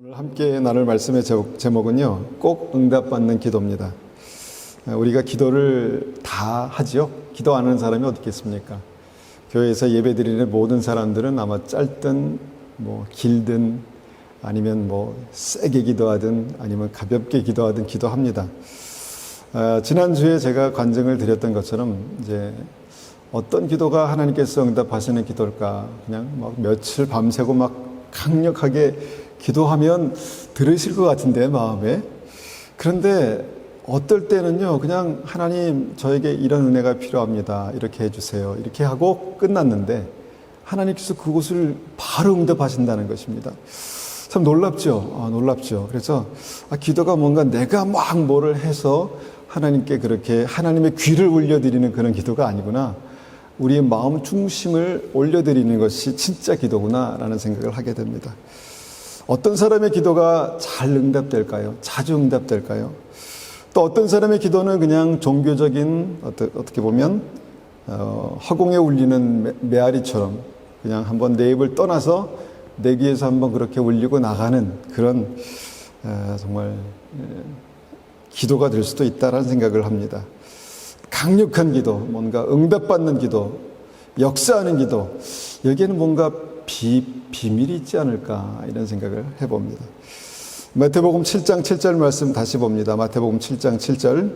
오늘 함께 나눌 말씀의 제목은요, 꼭 응답받는 기도입니다. 우리가 기도를 다 하죠. 기도 안 하는 사람이 어디 있겠습니까? 교회에서 예배드리는 모든 사람들은 아마 짧든 길든 아니면 세게 기도하든 아니면 가볍게 기도하든 기도합니다. 지난주에 제가 간증을 드렸던 것처럼 이제 어떤 기도가 하나님께서 응답하시는 기도일까? 그냥 며칠 밤새고 강력하게 기도하면 들으실 것 같은데, 마음에. 그런데 어떨 때는요, 그냥 하나님 저에게 이런 은혜가 필요합니다, 이렇게 해주세요, 이렇게 하고 끝났는데 하나님께서 그것을 바로 응답하신다는 것입니다. 참 놀랍죠. 놀랍죠. 그래서 기도가 뭔가 내가 뭐를 해서 하나님께 그렇게 하나님의 귀를 올려드리는 그런 기도가 아니구나, 우리의 마음 중심을 올려드리는 것이 진짜 기도구나 라는 생각을 하게 됩니다. 어떤 사람의 기도가 잘 응답될까요? 자주 응답될까요? 또 어떤 사람의 기도는 그냥 종교적인, 어떻게 보면 허공에 울리는 메아리처럼 그냥 한번 내 입을 떠나서 내 귀에서 한번 그렇게 울리고 나가는 그런 정말 기도가 될 수도 있다라는 생각을 합니다. 강력한 기도, 뭔가 응답받는 기도, 역사하는 기도, 여기에는 뭔가 비밀이 있지 않을까, 이런 생각을 해봅니다. 마태복음 7장 7절 말씀 다시 봅니다. 마태복음 7장 7절.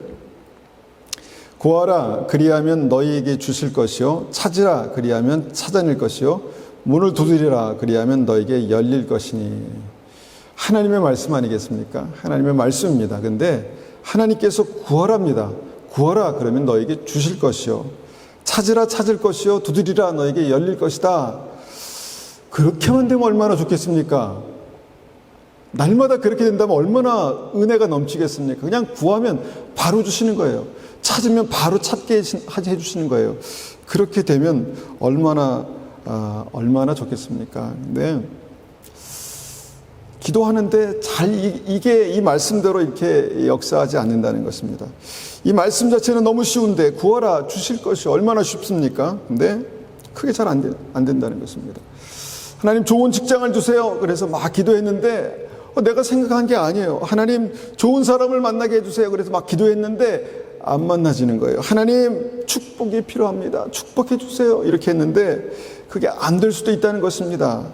구하라, 그리하면 너희에게 주실 것이요, 찾으라, 그리하면 찾아낼 것이요, 문을 두드리라, 그리하면 너희에게 열릴 것이니. 하나님의 말씀 아니겠습니까? 하나님의 말씀입니다. 근데 하나님께서 구하랍니다. 구하라, 그러면 너에게 주실 것이요, 찾으라, 찾을 것이요, 두드리라, 너에게 열릴 것이다. 그렇게만 되면 얼마나 좋겠습니까? 날마다 그렇게 된다면 얼마나 은혜가 넘치겠습니까? 그냥 구하면 바로 주시는 거예요. 찾으면 바로 찾게 해주시는 거예요. 그렇게 되면 얼마나 좋겠습니까? 근데 기도하는데 이게 이 말씀대로 이렇게 역사하지 않는다는 것입니다. 이 말씀 자체는 너무 쉬운데, 구하라, 주실 것이 얼마나 쉽습니까? 근데 크게 잘 안 된다는 것입니다. 하나님 좋은 직장을 주세요. 그래서 기도했는데 내가 생각한 게 아니에요. 하나님 좋은 사람을 만나게 해주세요. 그래서 기도했는데 안 만나지는 거예요. 하나님 축복이 필요합니다, 축복해 주세요, 이렇게 했는데 그게 안 될 수도 있다는 것입니다.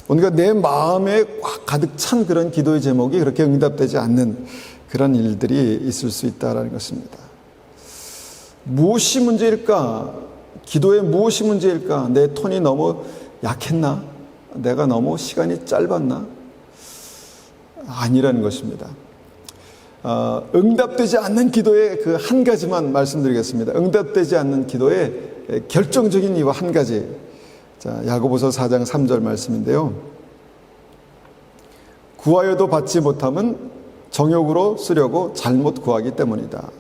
뭔가 내 마음에 꽉 가득 찬 그런 기도의 제목이 그렇게 응답되지 않는 그런 일들이 있을 수 있다는 것입니다. 무엇이 문제일까? 기도에 무엇이 문제일까? 내 톤이 너무 약했나? 내가 너무 시간이 짧았나? 아니라는 것입니다. 응답되지 않는 기도의 그 한 가지만 말씀드리겠습니다. 응답되지 않는 기도의 결정적인 이유 한 가지. 자, 야고보서 4장 3절 말씀인데요. 구하여도 받지 못함은 정욕으로 쓰려고 잘못 구하기 때문이다.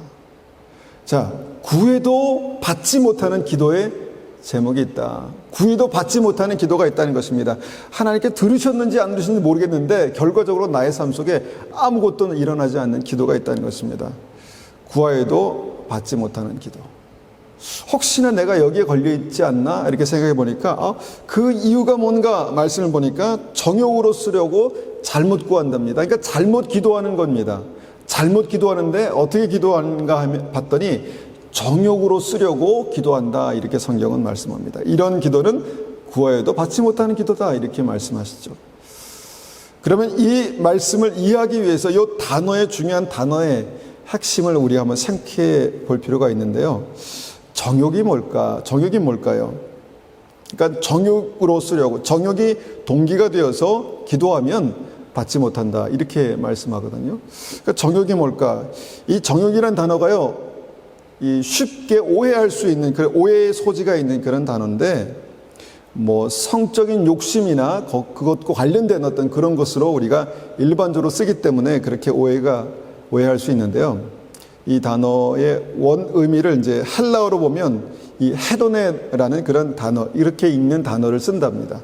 자, 구해도 받지 못하는 기도의 제목이 있다. 구해도 받지 못하는 기도가 있다는 것입니다. 하나님께 들으셨는지 안 들으셨는지 모르겠는데 결과적으로 나의 삶 속에 아무것도 일어나지 않는 기도가 있다는 것입니다. 구하여도 받지 못하는 기도. 혹시나 내가 여기에 걸려 있지 않나, 이렇게 생각해 보니까 그 이유가 뭔가 말씀을 보니까 정욕으로 쓰려고 잘못 구한답니다. 그러니까 잘못 기도하는 겁니다. 잘못 기도하는데 어떻게 기도하는가 봤더니 정욕으로 쓰려고 기도한다, 이렇게 성경은 말씀합니다. 이런 기도는 구하여도 받지 못하는 기도다, 이렇게 말씀하시죠. 그러면 이 말씀을 이해하기 위해서 이 단어의, 중요한 단어의 핵심을 우리 한번 생각해 볼 필요가 있는데요. 정욕이 뭘까? 정욕이 뭘까요? 그러니까 정욕으로 쓰려고, 정욕이 동기가 되어서 기도하면 받지 못한다, 이렇게 말씀하거든요. 그러니까 정욕이 뭘까? 이 정욕이란 단어가요, 쉽게 오해할 수 있는, 그 오해의 소지가 있는 그런 단어인데, 성적인 욕심이나 그것과 관련된 어떤 그런 것으로 우리가 일반적으로 쓰기 때문에 그렇게 오해할 수 있는데요. 이 단어의 원 의미를 이제 헬라어로 보면 이 헤도네라는 그런 단어, 이렇게 읽는 단어를 쓴답니다.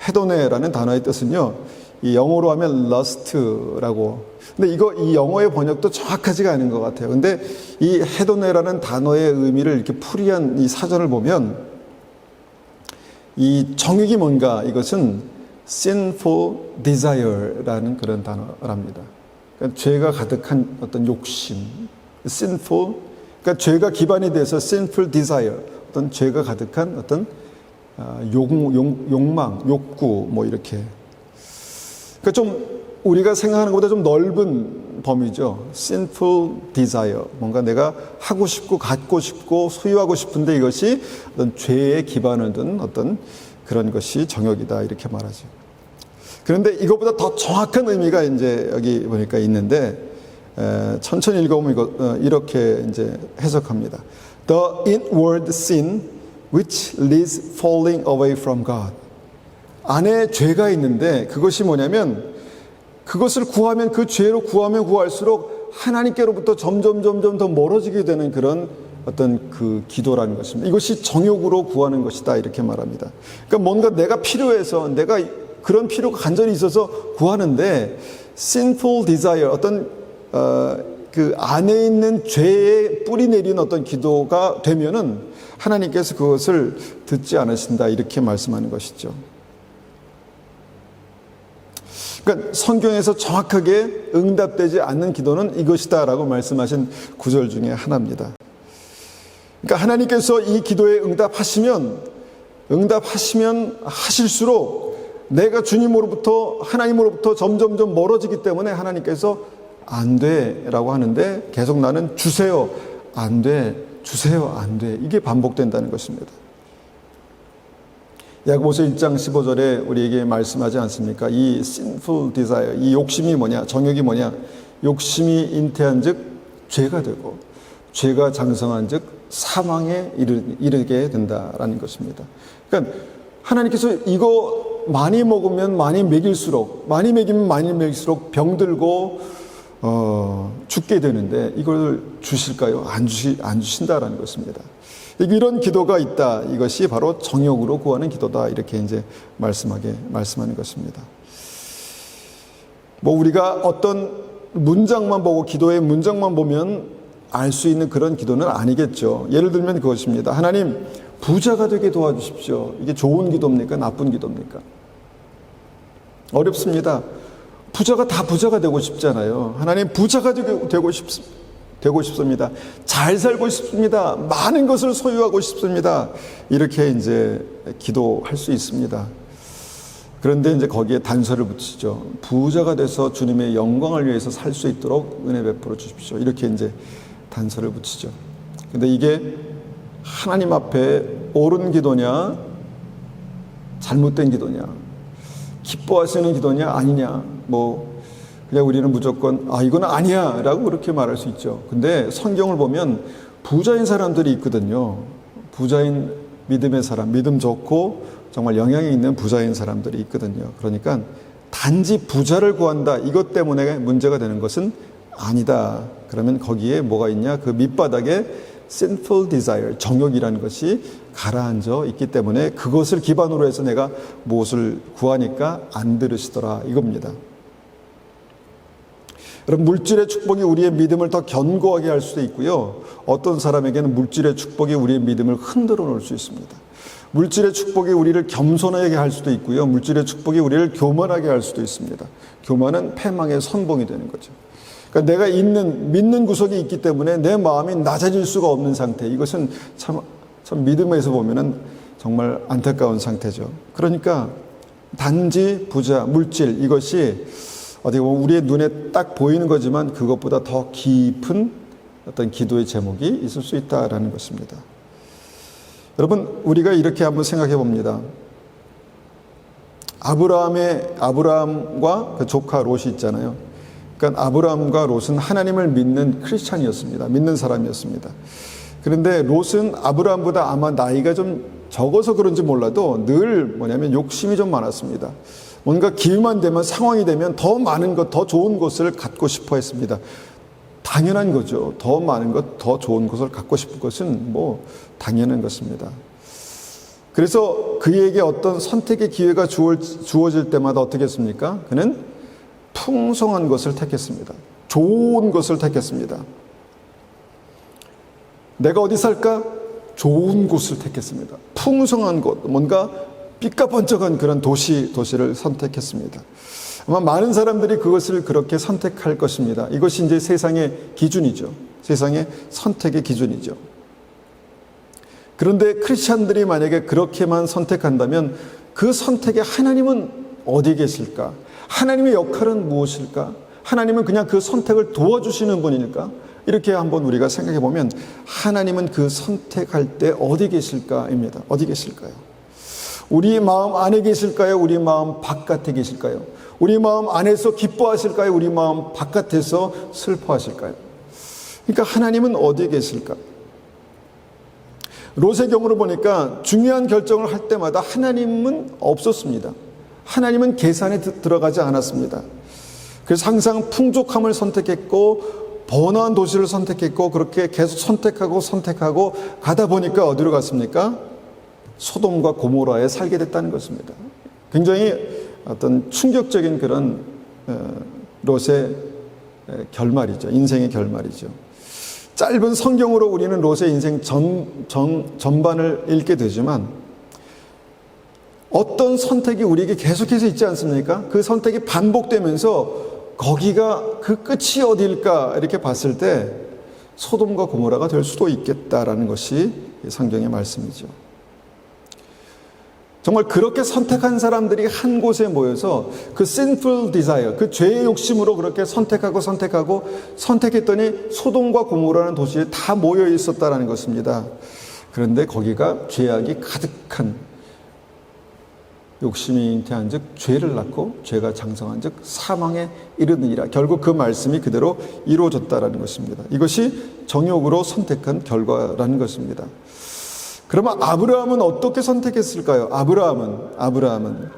헤도네라는 단어의 뜻은요, 이 영어로 하면 lust라고. 근데 이 영어의 번역도 정확하지가 않은 것 같아요. 근데 이 헤도네라는 단어의 의미를 이렇게 풀이한 이 사전을 보면 이 정욕이 뭔가, 이것은 sinful desire라는 그런 단어랍니다. 그러니까 죄가 가득한 어떤 욕심, sinful, 그러니까 죄가 기반이 돼서 sinful desire, 어떤 죄가 가득한 어떤 욕망, 욕구, 뭐 이렇게. 그러니까 좀 우리가 생각하는 것보다 좀 넓은 범위죠. sinful desire, 뭔가 내가 하고 싶고 갖고 싶고 소유하고 싶은데 이것이 어떤 죄에 기반을 둔 어떤 그런 것이 정욕이다 이렇게 말하죠. 그런데 이것보다 더 정확한 의미가 이제 여기 보니까 있는데 천천히 읽어보면 이렇게 이제 해석합니다. The inward sin which leads falling away from God. 안에 죄가 있는데 그것이 뭐냐면 그것을 구하면 그 죄로 구하면 구할수록 하나님께로부터 점점 더 멀어지게 되는 그런 어떤 그 기도라는 것입니다. 이것이 정욕으로 구하는 것이다 이렇게 말합니다. 그러니까 뭔가 내가 필요해서 내가 그런 필요가 간절히 있어서 구하는데 sinful desire 어떤 그 안에 있는 죄에 뿌리 내린 어떤 기도가 되면은 하나님께서 그것을 듣지 않으신다 이렇게 말씀하는 것이죠. 그러니까 성경에서 정확하게 응답되지 않는 기도는 이것이다라고 말씀하신 구절 중에 하나입니다. 그러니까 하나님께서 이 기도에 응답하시면 하실수록 내가 주님으로부터 하나님으로부터 점점 멀어지기 때문에 하나님께서 안 돼라고 하는데 계속 나는 주세요, 안 돼, 주세요, 안 돼. 이게 반복된다는 것입니다. 야고보서 1장 15절에 우리에게 말씀하지 않습니까? 이 sinful desire, 이 욕심이 뭐냐, 정욕이 뭐냐, 욕심이 잉태한 즉 죄가 되고 죄가 장성한 즉 사망에 이르게 된다라는 것입니다. 그러니까 하나님께서 이거 많이 먹으면 많이 먹일수록 병들고 죽게 되는데 이걸 주실까요? 안 주신다라는 것입니다. 이런 기도가 있다. 이것이 바로 정욕으로 구하는 기도다. 이렇게 이제 말씀하는 것입니다. 뭐 우리가 어떤 문장만 보고 기도의 문장만 보면 알 수 있는 그런 기도는 아니겠죠. 예를 들면 그것입니다. 하나님 부자가 되게 도와주십시오. 이게 좋은 기도입니까? 나쁜 기도입니까? 어렵습니다. 다 부자가 되고 싶잖아요. 하나님 부자가 되고 싶습니다. 잘 살고 싶습니다. 많은 것을 소유하고 싶습니다. 이렇게 이제 기도할 수 있습니다. 그런데 이제 거기에 단서를 붙이죠. 부자가 돼서 주님의 영광을 위해서 살 수 있도록 은혜 베풀어 주십시오. 이렇게 이제 단서를 붙이죠. 근데 이게 하나님 앞에 옳은 기도냐, 잘못된 기도냐, 기뻐하시는 기도냐, 아니냐, 그냥 우리는 무조건 이건 아니야 라고 그렇게 말할 수 있죠. 근데 성경을 보면 부자인 사람들이 있거든요. 부자인 믿음의 사람, 믿음 좋고 정말 영향이 있는 부자인 사람들이 있거든요. 그러니까 단지 부자를 구한다 이것 때문에 문제가 되는 것은 아니다. 그러면 거기에 뭐가 있냐? 그 밑바닥에 sinful desire, 정욕이라는 것이 가라앉아 있기 때문에 그것을 기반으로 해서 내가 무엇을 구하니까 안 들으시더라 이겁니다. 여러분, 물질의 축복이 우리의 믿음을 더 견고하게 할 수도 있고요. 어떤 사람에게는 물질의 축복이 우리의 믿음을 흔들어 놓을 수 있습니다. 물질의 축복이 우리를 겸손하게 할 수도 있고요. 물질의 축복이 우리를 교만하게 할 수도 있습니다. 교만은 패망의 선봉이 되는 거죠. 그러니까 내가 믿는 구석이 있기 때문에 내 마음이 낮아질 수가 없는 상태. 이것은 참 믿음에서 보면은 정말 안타까운 상태죠. 그러니까 단지 부자, 물질 이것이 어떻게 보면 우리의 눈에 딱 보이는 거지만 그것보다 더 깊은 어떤 기도의 제목이 있을 수 있다라는 것입니다. 여러분, 우리가 이렇게 한번 생각해 봅니다. 아브라함과 그 조카 롯이 있잖아요. 그러니까 아브라함과 롯은 하나님을 믿는 크리스찬이었습니다. 믿는 사람이었습니다. 그런데 롯은 아브라함보다 아마 나이가 좀 적어서 그런지 몰라도 늘 욕심이 좀 많았습니다. 뭔가 기회만 되면, 상황이 되면 더 많은 것, 더 좋은 것을 갖고 싶어 했습니다. 당연한 거죠. 더 많은 것, 더 좋은 것을 갖고 싶은 것은 당연한 것입니다. 그래서 그에게 어떤 선택의 기회가 주어질 때마다 어떻게 했습니까? 그는 풍성한 것을 택했습니다. 좋은 것을 택했습니다. 내가 어디 살까? 좋은 곳을 택했습니다. 풍성한 곳, 뭔가 삐까번쩍한 그런 도시를 선택했습니다. 아마 많은 사람들이 그것을 그렇게 선택할 것입니다. 이것이 이제 세상의 기준이죠. 세상의 선택의 기준이죠. 그런데 크리스찬들이 만약에 그렇게만 선택한다면 그 선택에 하나님은 어디 계실까? 하나님의 역할은 무엇일까? 하나님은 그냥 그 선택을 도와주시는 분일까? 이렇게 한번 우리가 생각해 보면 하나님은 그 선택할 때 어디 계실까입니다. 어디 계실까요? 우리 마음 안에 계실까요? 우리 마음 바깥에 계실까요? 우리 마음 안에서 기뻐하실까요? 우리 마음 바깥에서 슬퍼하실까요? 그러니까 하나님은 어디에 계실까? 롯의 경우로 보니까 중요한 결정을 할 때마다 하나님은 없었습니다. 하나님은 계산에 들어가지 않았습니다. 그래서 항상 풍족함을 선택했고 번화한 도시를 선택했고 그렇게 계속 선택하고 가다 보니까 어디로 갔습니까? 소돔과 고모라에 살게 됐다는 것입니다. 굉장히 어떤 충격적인 그런 롯의 결말이죠. 인생의 결말이죠. 짧은 성경으로 우리는 롯의 인생 전반을 읽게 되지만 어떤 선택이 우리에게 계속해서 있지 않습니까? 그 선택이 반복되면서 거기가 그 끝이 어디일까 이렇게 봤을 때 소돔과 고모라가 될 수도 있겠다라는 것이 성경의 말씀이죠. 정말 그렇게 선택한 사람들이 한 곳에 모여서 그 sinful desire, 그 죄의 욕심으로 그렇게 선택했더니 소돔과 고모라는 도시에 다 모여 있었다라는 것입니다. 그런데 거기가 죄악이 가득한 욕심이 잉태한 즉 죄를 낳고 죄가 장성한 즉 사망에 이르느니라. 결국 그 말씀이 그대로 이루어졌다라는 것입니다. 이것이 정욕으로 선택한 결과라는 것입니다. 그러면 아브라함은 어떻게 선택했을까요? 아브라함은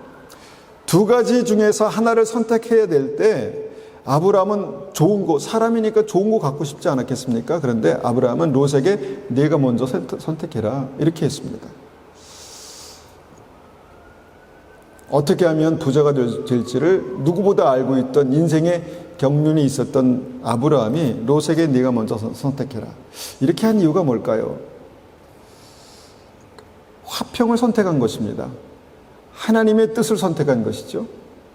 두 가지 중에서 하나를 선택해야 될 때 아브라함은 좋은 거, 사람이니까 좋은 거 갖고 싶지 않았겠습니까? 그런데 아브라함은 롯에게 네가 먼저 선택해라 이렇게 했습니다. 어떻게 하면 부자가 될지를 누구보다 알고 있던 인생의 경륜이 있었던 아브라함이 롯에게 네가 먼저 선택해라 이렇게 한 이유가 뭘까요? 화평을 선택한 것입니다. 하나님의 뜻을 선택한 것이죠.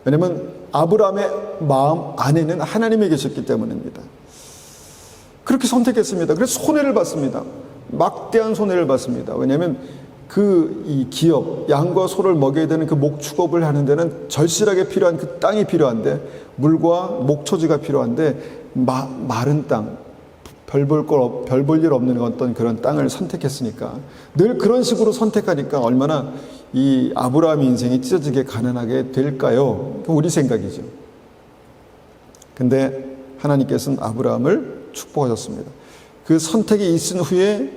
왜냐하면 아브라함의 마음 안에는 하나님이 계셨기 때문입니다. 그렇게 선택했습니다. 그래서 손해를 봤습니다. 막대한 손해를 봤습니다. 왜냐하면 이 기업, 양과 소를 먹여야 되는 그 목축업을 하는 데는 절실하게 필요한 그 땅이 필요한데 물과 목초지가 필요한데 마른 땅, 별 볼 일 없는 어떤 그런 땅을 선택했으니까 늘 그런 식으로 선택하니까 얼마나 이 아브라함 인생이 찢어지게 가난하게 될까요? 우리 생각이죠. 근데 하나님께서는 아브라함을 축복하셨습니다. 그 선택이 있은 후에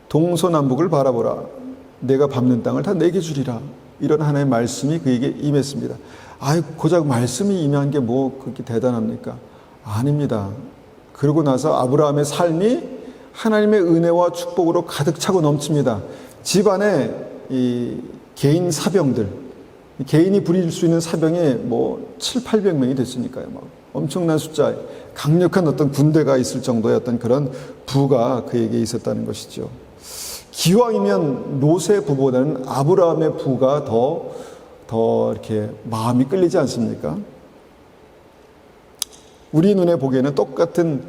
동서남북을 바라보라. 내가 밟는 땅을 다 내게 주리라. 이런 하나님의 말씀이 그에게 임했습니다. 고작 말씀이 임한 게 뭐 그렇게 대단합니까? 아닙니다. 그러고 나서 아브라함의 삶이 하나님의 은혜와 축복으로 가득 차고 넘칩니다. 집안에 이 개인 사병들, 개인이 부릴 수 있는 사병이 뭐 700~800명이 됐으니까요. 막 엄청난 숫자, 강력한 어떤 군대가 있을 정도의 어떤 그런 부가 그에게 있었다는 것이죠. 기왕이면 롯의 부보다는 아브라함의 부가 더 이렇게 마음이 끌리지 않습니까? 우리 눈에 보기에는 똑같은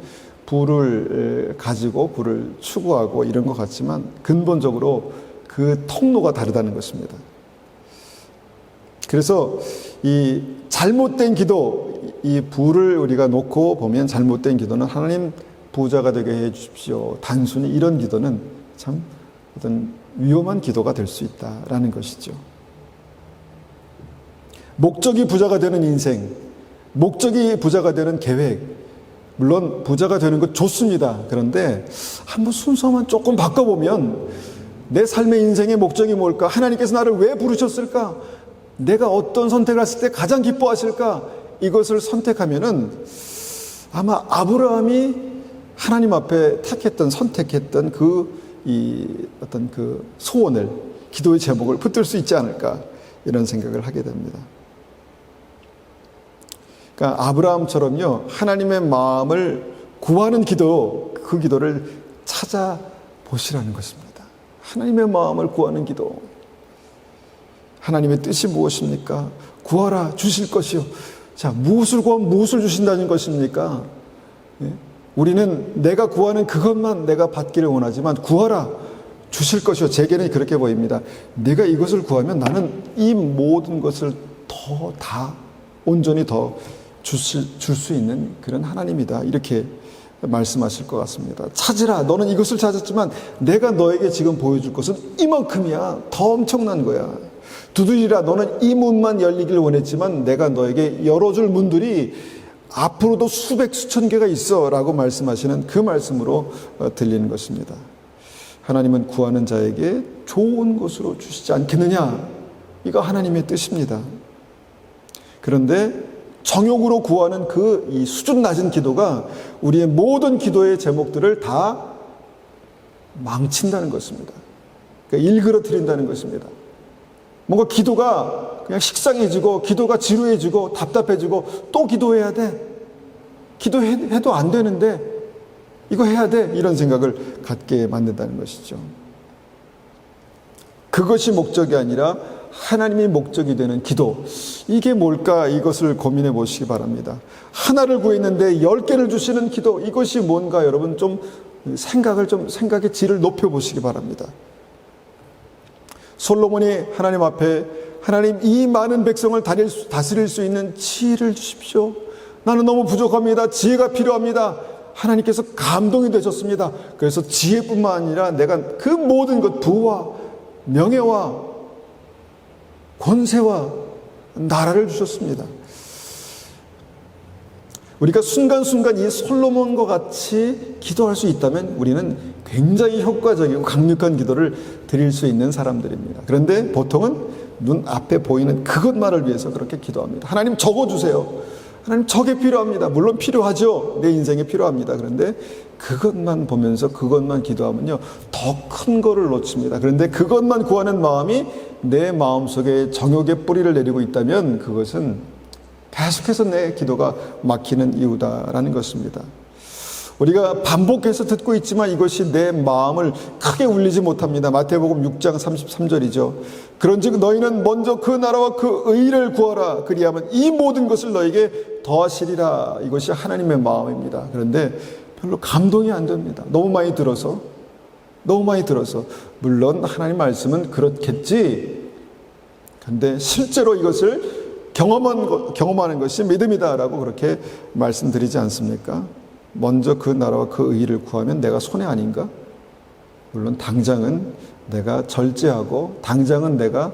부를 가지고 부를 추구하고 이런 것 같지만 근본적으로 그 통로가 다르다는 것입니다. 그래서 이 잘못된 기도, 이 부를 우리가 놓고 보면 잘못된 기도는 하나님 부자가 되게 해 주십시오. 단순히 이런 기도는 참 어떤 위험한 기도가 될 수 있다라는 것이죠. 목적이 부자가 되는 인생, 목적이 부자가 되는 계획, 물론 부자가 되는 것 좋습니다. 그런데 한번 순서만 조금 바꿔보면 내 삶의 인생의 목적이 뭘까? 하나님께서 나를 왜 부르셨을까? 내가 어떤 선택을 했을 때 가장 기뻐하실까? 이것을 선택하면은 아마 아브라함이 하나님 앞에 선택했던 어떤 그 소원을, 기도의 제목을 붙들 수 있지 않을까? 이런 생각을 하게 됩니다. 그러니까 아브라함처럼요, 하나님의 마음을 구하는 기도, 그 기도를 찾아보시라는 것입니다. 하나님의 마음을 구하는 기도. 하나님의 뜻이 무엇입니까? 구하라 주실 것이요. 자, 무엇을 구하면 무엇을 주신다는 것입니까? 예? 우리는 내가 구하는 그것만 내가 받기를 원하지만 구하라 주실 것이요. 제게는 그렇게 보입니다. 내가 이것을 구하면 나는 이 모든 것을 다 온전히 더 줄 수 있는 그런 하나님이다. 이렇게 말씀하실 것 같습니다. 찾으라. 너는 이것을 찾았지만 내가 너에게 지금 보여줄 것은 이만큼이야. 더 엄청난 거야. 두드리라. 너는 이 문만 열리길 원했지만 내가 너에게 열어줄 문들이 앞으로도 수백 수천 개가 있어 라고 말씀하시는 그 말씀으로 들리는 것입니다. 하나님은 구하는 자에게 좋은 것으로 주시지 않겠느냐, 이거 하나님의 뜻입니다. 그런데 정욕으로 구하는 이 수준 낮은 기도가 우리의 모든 기도의 제목들을 다 망친다는 것입니다. 그러니까 일그러뜨린다는 것입니다. 뭔가 기도가 그냥 식상해지고 기도가 지루해지고 답답해지고 또 기도해야 돼. 기도해도 안 되는데 이거 해야 돼. 이런 생각을 갖게 만든다는 것이죠. 그것이 목적이 아니라 하나님이 목적이 되는 기도. 이게 뭘까? 이것을 고민해 보시기 바랍니다. 하나를 구했는데 10개를 주시는 기도. 이것이 뭔가 여러분 생각의 질을 높여 보시기 바랍니다. 솔로몬이 하나님 앞에 하나님 이 많은 백성을 다스릴 수 있는 지혜를 주십시오. 나는 너무 부족합니다. 지혜가 필요합니다. 하나님께서 감동이 되셨습니다. 그래서 지혜뿐만 아니라 내가 그 모든 것, 부와 명예와 권세와 나라를 주셨습니다. 우리가 순간순간 이 솔로몬과 같이 기도할 수 있다면 우리는 굉장히 효과적이고 강력한 기도를 드릴 수 있는 사람들입니다. 그런데 보통은 눈앞에 보이는 그것만을 위해서 그렇게 기도합니다. 하나님 저거 주세요. 하나님 저게 필요합니다. 물론 필요하죠. 내 인생에 필요합니다. 그런데 그것만 보면서 그것만 기도하면요, 더 큰 거를 놓칩니다. 그런데 그것만 구하는 마음이 내 마음속에 정욕의 뿌리를 내리고 있다면 그것은 계속해서 내 기도가 막히는 이유다라는 것입니다. 우리가 반복해서 듣고 있지만 이것이 내 마음을 크게 울리지 못합니다. 마태복음 6장 33절이죠. 그런즉 너희는 먼저 그 나라와 그 의를 구하라. 그리하면 이 모든 것을 너에게 더하시리라. 이것이 하나님의 마음입니다. 그런데 별로 감동이 안 됩니다. 너무 많이 들어서. 물론 하나님 말씀은 그렇겠지. 그런데 실제로 이것을 경험하는 것이 믿음이다라고 그렇게 말씀드리지 않습니까? 먼저 그 나라와 그 의를 구하면 내가 손해 아닌가? 물론 당장은 내가 절제하고 당장은 내가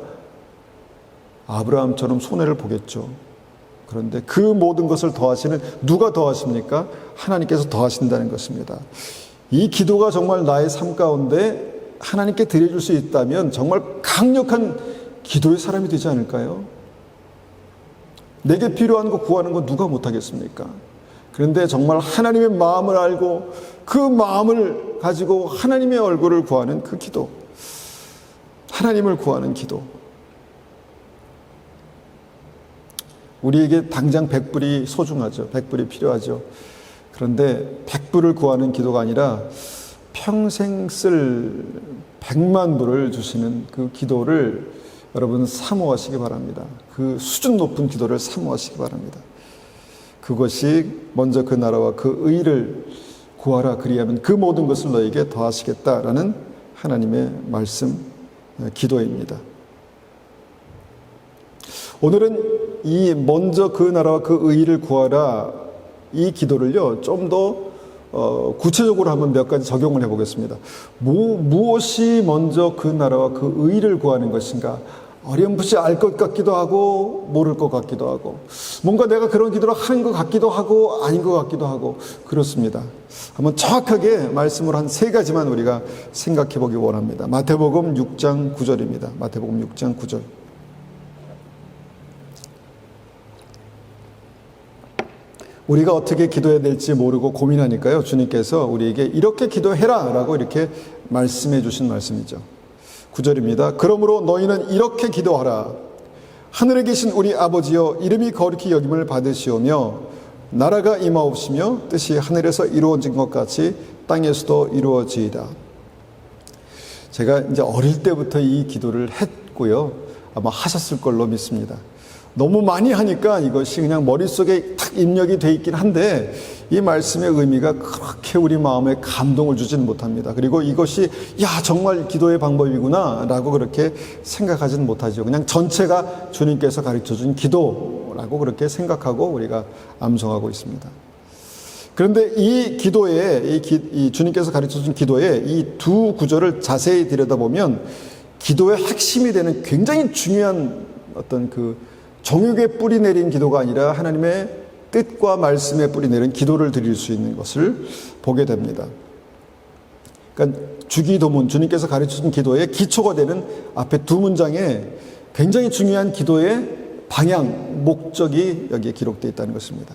아브라함처럼 손해를 보겠죠. 그런데 그 모든 것을 더하시는, 누가 더하십니까? 하나님께서 더하신다는 것입니다. 이 기도가 정말 나의 삶 가운데 하나님께 드려줄 수 있다면 정말 강력한 기도의 사람이 되지 않을까요? 내게 필요한 거 구하는 거 누가 못하겠습니까? 그런데 정말 하나님의 마음을 알고 그 마음을 가지고 하나님의 얼굴을 구하는 그 기도, 하나님을 구하는 기도. 우리에게 당장 100불이 소중하죠. 100불이 필요하죠. 그런데 100불을 구하는 기도가 아니라 평생 쓸 100만 불을 주시는 그 기도를 여러분 사모하시기 바랍니다. 그 수준 높은 기도를 사모하시기 바랍니다. 그것이 먼저 그 나라와 그 의를 구하라. 그리하면 그 모든 것을 너에게 더하시겠다라는 하나님의 말씀, 기도입니다. 오늘은 이 먼저 그 나라와 그 의를 구하라, 이 기도를요 좀 더 구체적으로 한번 몇 가지 적용을 해보겠습니다. 무엇이 먼저 그 나라와 그 의를 구하는 것인가? 어렴풋이 알 것 같기도 하고 모를 것 같기도 하고, 뭔가 내가 그런 기도를 하는 것 같기도 하고 아닌 것 같기도 하고 그렇습니다. 한번 정확하게 말씀을 한 3가지만 우리가 생각해 보기 원합니다. 마태복음 6장 9절입니다. 마태복음 6장 9절. 우리가 어떻게 기도해야 될지 모르고 고민하니까요, 주님께서 우리에게 이렇게 기도해라 라고 이렇게 말씀해 주신 말씀이죠. 9절입니다. 그러므로 너희는 이렇게 기도하라. 하늘에 계신 우리 아버지여, 이름이 거룩히 여김을 받으시오며 나라가 임하옵시며 뜻이 하늘에서 이루어진 것 같이 땅에서도 이루어지이다. 제가 이제 어릴 때부터 이 기도를 했고요. 아마 하셨을 걸로 믿습니다. 너무 많이 하니까 이것이 그냥 머릿속에 탁 입력이 돼 있긴 한데 이 말씀의 의미가 그렇게 우리 마음에 감동을 주지는 못합니다. 그리고 이것이 정말 기도의 방법이구나 라고 그렇게 생각하지는 못하죠. 그냥 전체가 주님께서 가르쳐준 기도라고 그렇게 생각하고 우리가 암송하고 있습니다. 그런데 이 기도에 이 주님께서 가르쳐준 기도에 이 두 구절을 자세히 들여다보면 기도의 핵심이 되는 굉장히 중요한 어떤 그 정욕에 뿌리 내린 기도가 아니라 하나님의 뜻과 말씀에 뿌리 내린 기도를 드릴 수 있는 것을 보게 됩니다. 그러니까 주기도문, 주님께서 가르쳐준 기도의 기초가 되는 앞에 두 문장에 굉장히 중요한 기도의 방향, 목적이 여기에 기록되어 있다는 것입니다.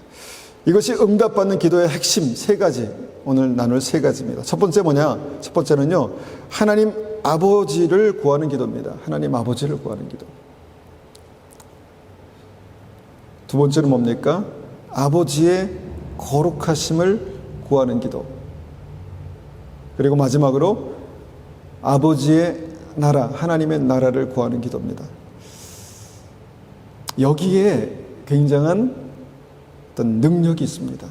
이것이 응답받는 기도의 핵심 세 가지, 오늘 나눌 세 가지입니다. 첫 번째 뭐냐? 첫 번째는요, 하나님 아버지를 구하는 기도입니다. 하나님 아버지를 구하는 기도. 두 번째는 뭡니까? 아버지의 거룩하심을 구하는 기도. 그리고 마지막으로 아버지의 나라, 하나님의 나라를 구하는 기도입니다. 여기에 굉장한 어떤 능력이 있습니다.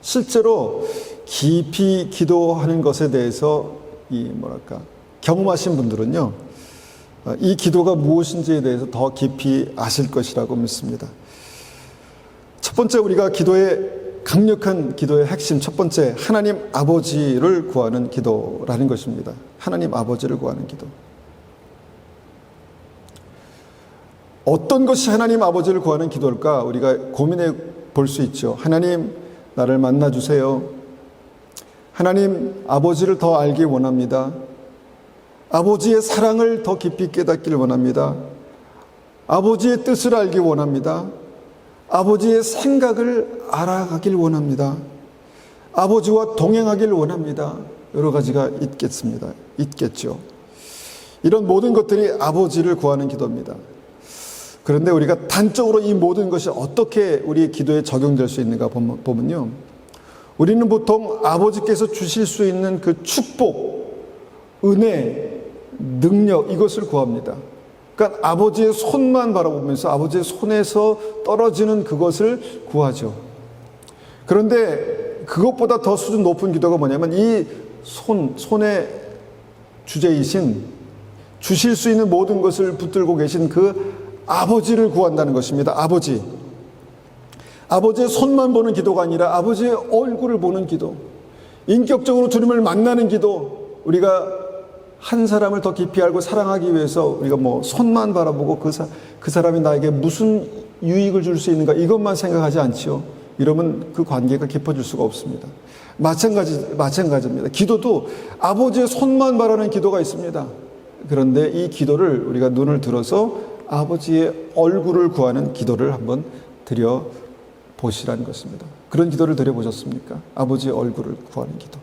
실제로 깊이 기도하는 것에 대해서 경험하신 분들은요, 이 기도가 무엇인지에 대해서 더 깊이 아실 것이라고 믿습니다. 첫 번째, 우리가 강력한 기도의 핵심, 첫 번째, 하나님 아버지를 구하는 기도라는 것입니다. 하나님 아버지를 구하는 기도. 어떤 것이 하나님 아버지를 구하는 기도일까? 우리가 고민해 볼 수 있죠. 하나님, 나를 만나주세요. 하나님, 아버지를 더 알기 원합니다. 아버지의 사랑을 더 깊이 깨닫기를 원합니다. 아버지의 뜻을 알기 원합니다. 아버지의 생각을 알아가길 원합니다. 아버지와 동행하길 원합니다. 여러 가지가 있겠죠. 이런 모든 것들이 아버지를 구하는 기도입니다. 그런데 우리가 단적으로 이 모든 것이 어떻게 우리 기도에 적용될 수 있는가 보면요, 우리는 보통 아버지께서 주실 수 있는 그 축복, 은혜, 능력, 이것을 구합니다. 그러니까 아버지의 손만 바라보면서 아버지의 손에서 떨어지는 그것을 구하죠. 그런데 그것보다 더 수준 높은 기도가 뭐냐면 이 손의 주제이신, 주실 수 있는 모든 것을 붙들고 계신 그 아버지를 구한다는 것입니다. 아버지의 손만 보는 기도가 아니라 아버지의 얼굴을 보는 기도, 인격적으로 주님을 만나는 기도. 우리가 한 사람을 더 깊이 알고 사랑하기 위해서 우리가 손만 바라보고 그 사람이 나에게 무슨 유익을 줄 수 있는가, 이것만 생각하지 않지요. 이러면 그 관계가 깊어질 수가 없습니다. 마찬가지입니다. 기도도 아버지의 손만 바라는 기도가 있습니다. 그런데 이 기도를 우리가 눈을 들어서 아버지의 얼굴을 구하는 기도를 한번 드려보시라는 것입니다. 그런 기도를 드려보셨습니까? 아버지의 얼굴을 구하는 기도.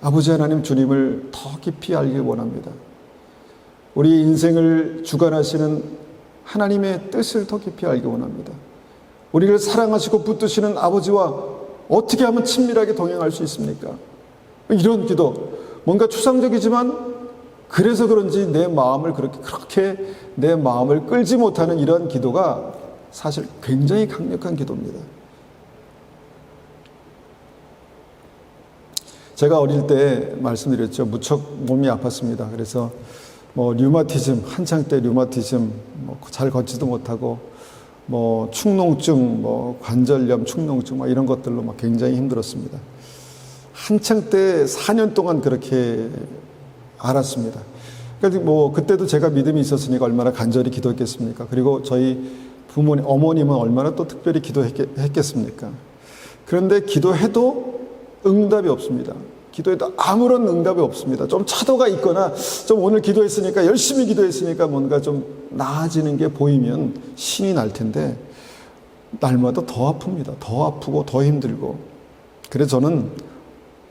아버지 하나님, 주님을 더 깊이 알기 원합니다. 우리 인생을 주관하시는 하나님의 뜻을 더 깊이 알기 원합니다. 우리를 사랑하시고 붙드시는 아버지와 어떻게 하면 친밀하게 동행할 수 있습니까? 이런 기도, 뭔가 추상적이지만 그래서 그런지 내 마음을 그렇게 내 마음을 끌지 못하는 이런 기도가 사실 굉장히 강력한 기도입니다. 제가 어릴 때 말씀드렸죠. 무척 몸이 아팠습니다. 그래서 류마티즘, 한창 때 류마티즘, 잘 걷지도 못하고, 축농증, 관절염, 축농증, 이런 것들로 굉장히 힘들었습니다. 한창 때 4년 동안 그렇게 알았습니다. 그러니까 그때도 제가 믿음이 있었으니까 얼마나 간절히 기도했겠습니까? 그리고 저희 부모님, 어머님은 얼마나 또 특별히 기도했겠습니까? 그런데 기도해도 응답이 없습니다. 기도해도 아무런 응답이 없습니다. 좀 차도가 있거나 좀 오늘 기도했으니까, 열심히 기도했으니까 뭔가 좀 나아지는 게 보이면 신이 날 텐데 날마다 더 아픕니다. 더 아프고 더 힘들고. 그래서 저는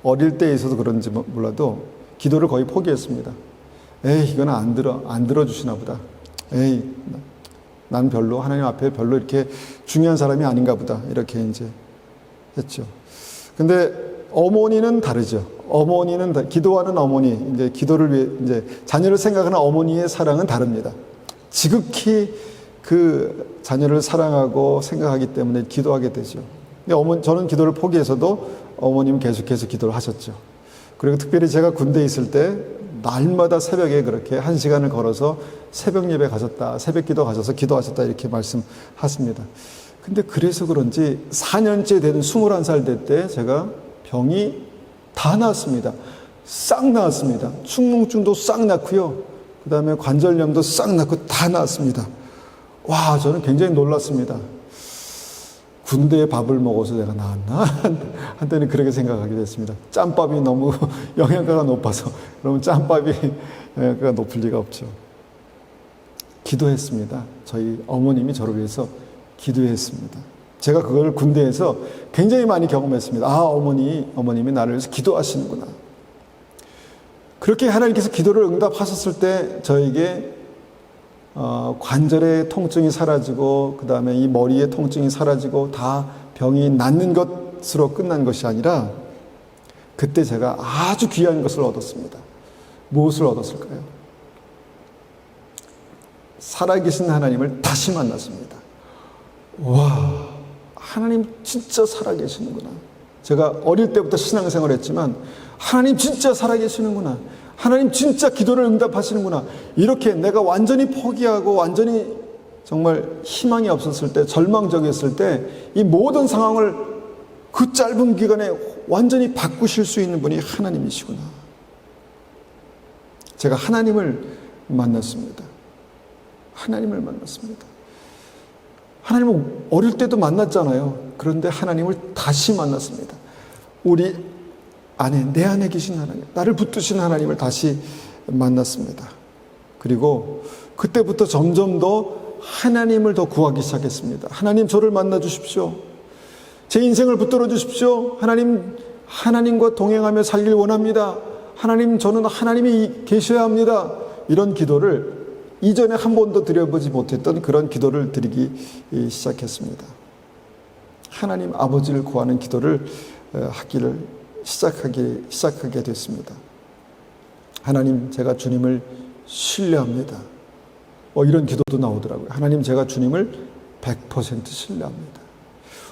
어릴 때에 있어서 그런지 몰라도 기도를 거의 포기했습니다. 이건 안 들어주시나 보다. 난 별로, 하나님 앞에 별로 이렇게 중요한 사람이 아닌가 보다. 이렇게 이제 했죠. 근데 어머니는 다르죠. 기도하는 어머니, 이제 기도를 위해, 이제 자녀를 생각하는 어머니의 사랑은 다릅니다. 지극히 그 자녀를 사랑하고 생각하기 때문에 기도하게 되죠. 근데 저는 기도를 포기해서도 어머님은 계속해서 기도를 하셨죠. 그리고 특별히 제가 군대에 있을 때 날마다 새벽에 그렇게 1시간을 걸어서 새벽 예배 가셨다, 새벽 기도 가셔서 기도하셨다 이렇게 말씀하십니다. 근데 그래서 그런지 4년째 되는 21살 될 때 제가 병이 다 나았습니다. 싹 나았습니다. 축농증도 싹 났고요. 그 다음에 관절염도 싹 났고 다 나았습니다. 와, 저는 굉장히 놀랐습니다. 군대에 밥을 먹어서 내가 나았나? 한때는 그렇게 생각하게 됐습니다. 짬밥이 너무 영양가가 높아서. 그러면 짬밥이 영양가가 높을 리가 없죠. 기도했습니다. 저희 어머님이 저를 위해서 기도했습니다. 제가 그걸 군대에서 굉장히 많이 경험했습니다. 아, 어머님이 나를 위해서 기도하시는구나. 그렇게 하나님께서 기도를 응답하셨을 때 저에게 관절의 통증이 사라지고 그 다음에 이 머리의 통증이 사라지고 다 병이 낫는 것으로 끝난 것이 아니라 그때 제가 아주 귀한 것을 얻었습니다. 무엇을 얻었을까요? 살아계신 하나님을 다시 만났습니다. 와, 하나님 진짜 살아계시는구나. 제가 어릴 때부터 신앙생활을 했지만 하나님 진짜 살아계시는구나. 하나님 진짜 기도를 응답하시는구나. 이렇게 내가 완전히 포기하고 완전히 정말 희망이 없었을 때, 절망적이었을 때 이 모든 상황을 그 짧은 기간에 완전히 바꾸실 수 있는 분이 하나님이시구나. 제가 하나님을 만났습니다. 하나님을 만났습니다. 하나님은 어릴 때도 만났잖아요. 그런데 하나님을 다시 만났습니다. 우리 안에, 내 안에 계신 하나님, 나를 붙드신 하나님을 다시 만났습니다. 그리고 그때부터 점점 더 하나님을 더 구하기 시작했습니다. 하나님, 저를 만나 주십시오. 제 인생을 붙들어 주십시오. 하나님과 동행하며 살길 원합니다. 하나님, 저는 하나님이 계셔야 합니다. 이런 기도를 이전에 한 번도 드려보지 못했던 그런 기도를 드리기 시작했습니다. 하나님 아버지를 구하는 기도를 하기를 시작하게 됐습니다. 하나님, 제가 주님을 신뢰합니다. 이런 기도도 나오더라고요. 하나님, 제가 주님을 100% 신뢰합니다.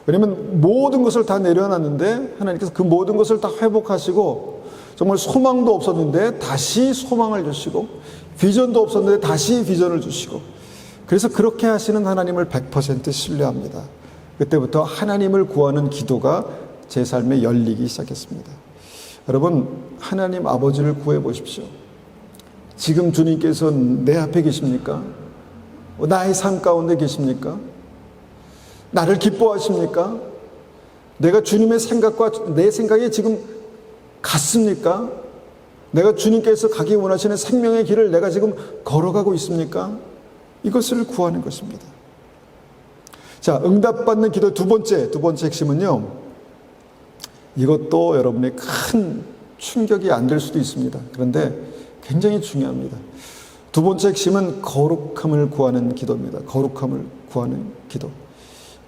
왜냐하면 모든 것을 다 내려놨는데 하나님께서 그 모든 것을 다 회복하시고 정말 소망도 없었는데 다시 소망을 주시고 비전도 없었는데 다시 비전을 주시고, 그래서 그렇게 하시는 하나님을 100% 신뢰합니다. 그때부터 하나님을 구하는 기도가 제 삶에 열리기 시작했습니다. 여러분, 하나님 아버지를 구해 보십시오. 지금 주님께서 내 앞에 계십니까? 나의 삶 가운데 계십니까? 나를 기뻐하십니까? 내가 주님의 생각과 내 생각이 지금 같습니까? 내가 주님께서 가기 원하시는 생명의 길을 내가 지금 걸어가고 있습니까? 이것을 구하는 것입니다. 자, 응답받는 기도 두 번째 핵심은요, 이것도 여러분의 큰 충격이 안 될 수도 있습니다. 그런데 굉장히 중요합니다. 두 번째 핵심은 거룩함을 구하는 기도입니다. 거룩함을 구하는 기도.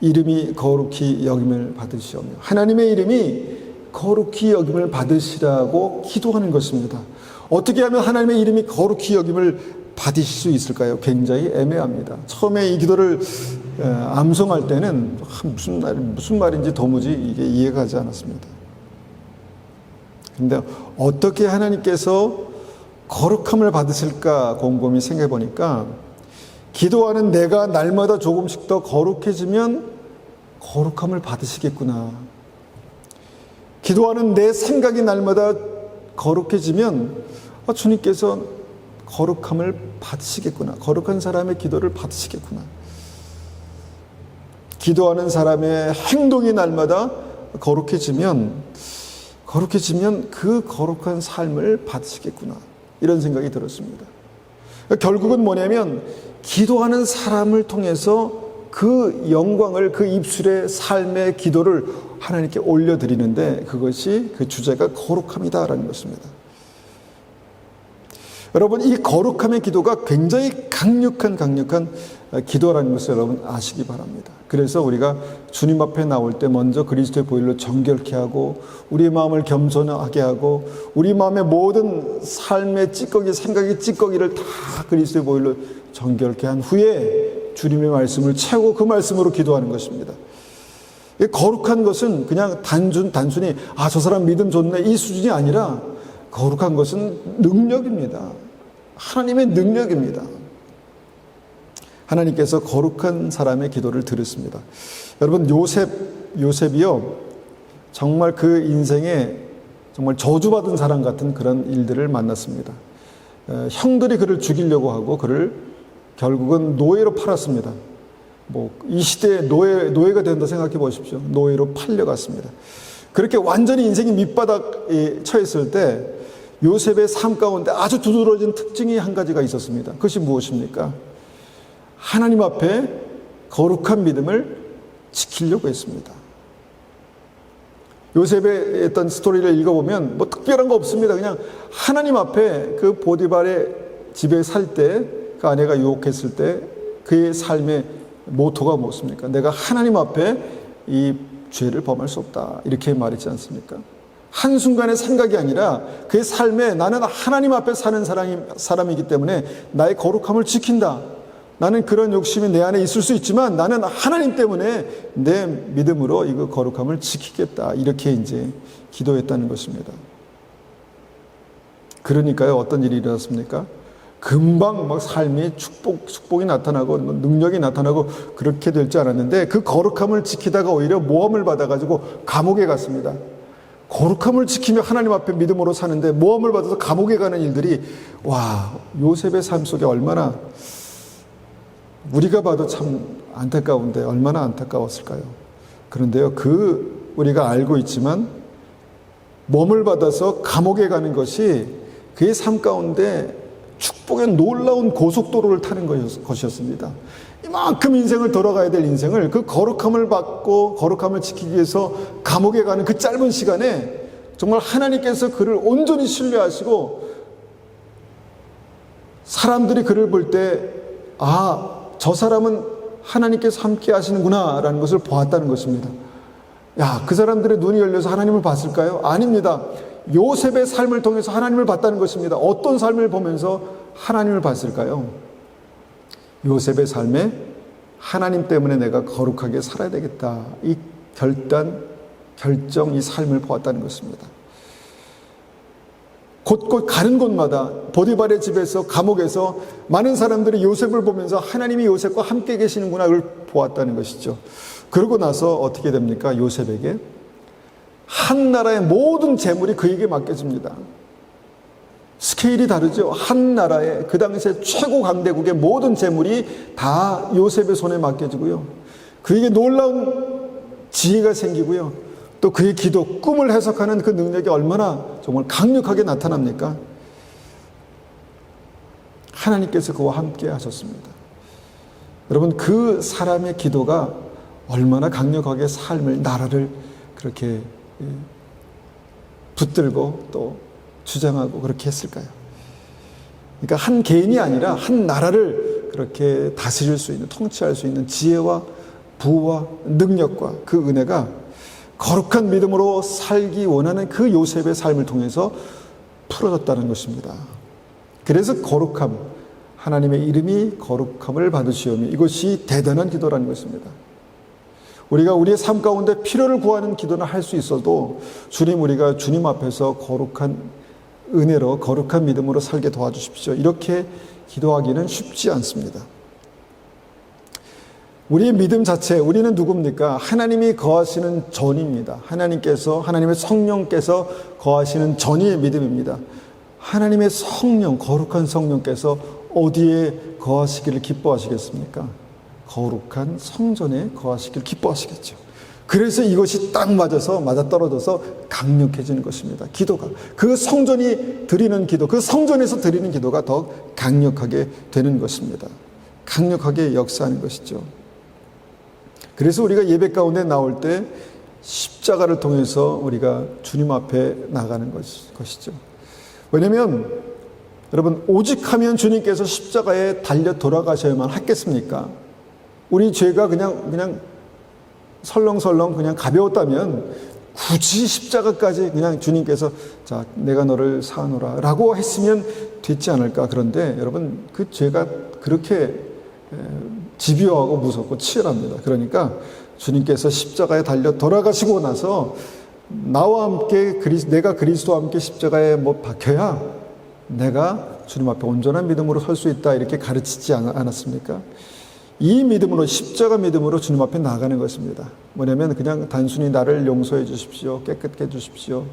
이름이 거룩히 여김을 받으시오며, 하나님의 이름이 거룩히 여김을 받으시라고 기도하는 것입니다. 어떻게 하면 하나님의 이름이 거룩히 여김을 받으실 수 있을까요? 굉장히 애매합니다. 처음에 이 기도를 암송할 때는 무슨 말인지 도무지 이게 이해가 가지 않았습니다. 그런데 어떻게 하나님께서 거룩함을 받으실까 곰곰이 생각해 보니까, 기도하는 내가 날마다 조금씩 더 거룩해지면 거룩함을 받으시겠구나. 기도하는 내 생각이 날마다 거룩해지면 주님께서 거룩함을 받으시겠구나. 거룩한 사람의 기도를 받으시겠구나. 기도하는 사람의 행동이 날마다 거룩해지면 그 거룩한 삶을 받으시겠구나. 이런 생각이 들었습니다. 결국은 뭐냐면, 기도하는 사람을 통해서 그 영광을, 그 입술의 삶의 기도를 하나님께 올려드리는데, 그것이 그 주제가 거룩함이다라는 것입니다. 여러분, 이 거룩함의 기도가 굉장히 강력한 기도라는 것을 여러분 아시기 바랍니다. 그래서 우리가 주님 앞에 나올 때 먼저 그리스도의 보혈로 정결케 하고, 우리의 마음을 겸손하게 하고, 우리 마음의 모든 삶의 찌꺼기, 생각의 찌꺼기를 다 그리스도의 보혈로 정결케 한 후에 주님의 말씀을 채우고 그 말씀으로 기도하는 것입니다. 거룩한 것은 그냥 단순히 저 사람 믿음 좋네 이 수준이 아니라, 거룩한 것은 능력입니다. 하나님의 능력입니다. 하나님께서 거룩한 사람의 기도를 들으십니다. 여러분, 요셉이요, 정말 그 인생에 정말 저주받은 사람 같은 그런 일들을 만났습니다. 형들이 그를 죽이려고 하고 그를 결국은 노예로 팔았습니다. 이 시대에 노예가 된다 생각해 보십시오. 노예로 팔려갔습니다. 그렇게 완전히 인생이 밑바닥에 처했을 때 요셉의 삶 가운데 아주 두드러진 특징이 한 가지가 있었습니다. 그것이 무엇입니까? 하나님 앞에 거룩한 믿음을 지키려고 했습니다. 요셉의 어떤 스토리를 읽어보면 특별한 거 없습니다. 그냥 하나님 앞에 그 보디발의 집에 살 때, 그 아내가 유혹했을 때 그의 삶의 모토가 무엇입니까? 내가 하나님 앞에 이 죄를 범할 수 없다, 이렇게 말했지 않습니까? 한순간의 생각이 아니라 그의 삶에 나는 하나님 앞에 사는 사람이기 때문에 나의 거룩함을 지킨다. 나는 그런 욕심이 내 안에 있을 수 있지만 나는 하나님 때문에 내 믿음으로 이거 거룩함을 지키겠다. 이렇게 이제 기도했다는 것입니다. 그러니까요, 어떤 일이 일어났습니까? 금방 막 삶이 축복이 나타나고 능력이 나타나고 그렇게 될 줄 알았는데, 그 거룩함을 지키다가 오히려 모함을 받아가지고 감옥에 갔습니다. 거룩함을 지키며 하나님 앞에 믿음으로 사는데 모함을 받아서 감옥에 가는 일들이, 요셉의 삶 속에 얼마나, 우리가 봐도 참 안타까운데 얼마나 안타까웠을까요? 그런데요, 우리가 알고 있지만 모함을 받아서 감옥에 가는 것이 그의 삶 가운데 축복의 놀라운 고속도로를 타는 것이었습니다. 이만큼 인생을 돌아가야 될 인생을 그 거룩함을 받고 거룩함을 지키기 위해서 감옥에 가는 그 짧은 시간에 정말 하나님께서 그를 온전히 신뢰하시고, 사람들이 그를 볼 때 저 사람은 하나님께서 함께 하시는구나 라는 것을 보았다는 것입니다. 그 사람들의 눈이 열려서 하나님을 봤을까요? 아닙니다. 요셉의 삶을 통해서 하나님을 봤다는 것입니다. 어떤 삶을 보면서 하나님을 봤을까요? 요셉의 삶에 하나님 때문에 내가 거룩하게 살아야 되겠다, 이 결정, 이 삶을 보았다는 것입니다. 곳곳 가는 곳마다, 보디발의 집에서, 감옥에서 많은 사람들이 요셉을 보면서 하나님이 요셉과 함께 계시는구나를 보았다는 것이죠. 그러고 나서 어떻게 됩니까? 요셉에게 한 나라의 모든 재물이 그에게 맡겨집니다. 스케일이 다르죠. 한 나라의, 그 당시에 최고 강대국의 모든 재물이 다 요셉의 손에 맡겨지고요, 그에게 놀라운 지혜가 생기고요, 또 그의 기도, 꿈을 해석하는 그 능력이 얼마나 정말 강력하게 나타납니까? 하나님께서 그와 함께 하셨습니다. 여러분, 그 사람의 기도가 얼마나 강력하게 삶을, 나라를 그렇게 붙들고 또 주장하고 그렇게 했을까요? 그러니까 한 개인이 아니라 한 나라를 그렇게 다스릴 수 있는, 통치할 수 있는 지혜와 부와 능력과 그 은혜가 거룩한 믿음으로 살기 원하는 그 요셉의 삶을 통해서 풀어졌다는 것입니다. 그래서 거룩함, 하나님의 이름이 거룩함을 받으시오며, 이것이 대단한 기도라는 것입니다. 우리가 우리의 삶 가운데 필요를 구하는 기도는 할 수 있어도 우리가 주님 앞에서 거룩한 은혜로, 거룩한 믿음으로 살게 도와주십시오, 이렇게 기도하기는 쉽지 않습니다. 우리의 믿음 자체, 우리는 누굽니까? 하나님이 거하시는 전입니다. 하나님의 성령께서 거하시는 전의 믿음입니다. 하나님의 성령, 거룩한 성령께서 어디에 거하시기를 기뻐하시겠습니까? 거룩한 성전에 거하시기를 기뻐하시겠죠. 그래서 이것이 딱 맞아떨어져서 강력해지는 것입니다. 기도가. 그 성전이 드리는 기도, 그 성전에서 드리는 기도가 더 강력하게 되는 것입니다. 강력하게 역사하는 것이죠. 그래서 우리가 예배 가운데 나올 때 십자가를 통해서 우리가 주님 앞에 나가는 것이죠. 왜냐하면 여러분, 오직 하면 주님께서 십자가에 달려 돌아가셔야만 하겠습니까? 우리 죄가 그냥 설렁설렁 그냥 가벼웠다면 굳이 십자가까지 그냥 주님께서 자, 내가 너를 사하노라 라고 했으면 됐지 않을까. 그런데 여러분, 그 죄가 그렇게 집요하고 무섭고 치열합니다. 그러니까 주님께서 십자가에 달려 돌아가시고 나서 나와 함께 내가 그리스도와 함께 십자가에 못 박혀야 내가 주님 앞에 온전한 믿음으로 설 수 있다, 이렇게 가르치지 않았습니까? 이 믿음으로, 십자가 믿음으로 주님 앞에 나가는 것입니다. 뭐냐면 그냥 단순히 나를 용서해 주십시오, 깨끗게 해 주십시오,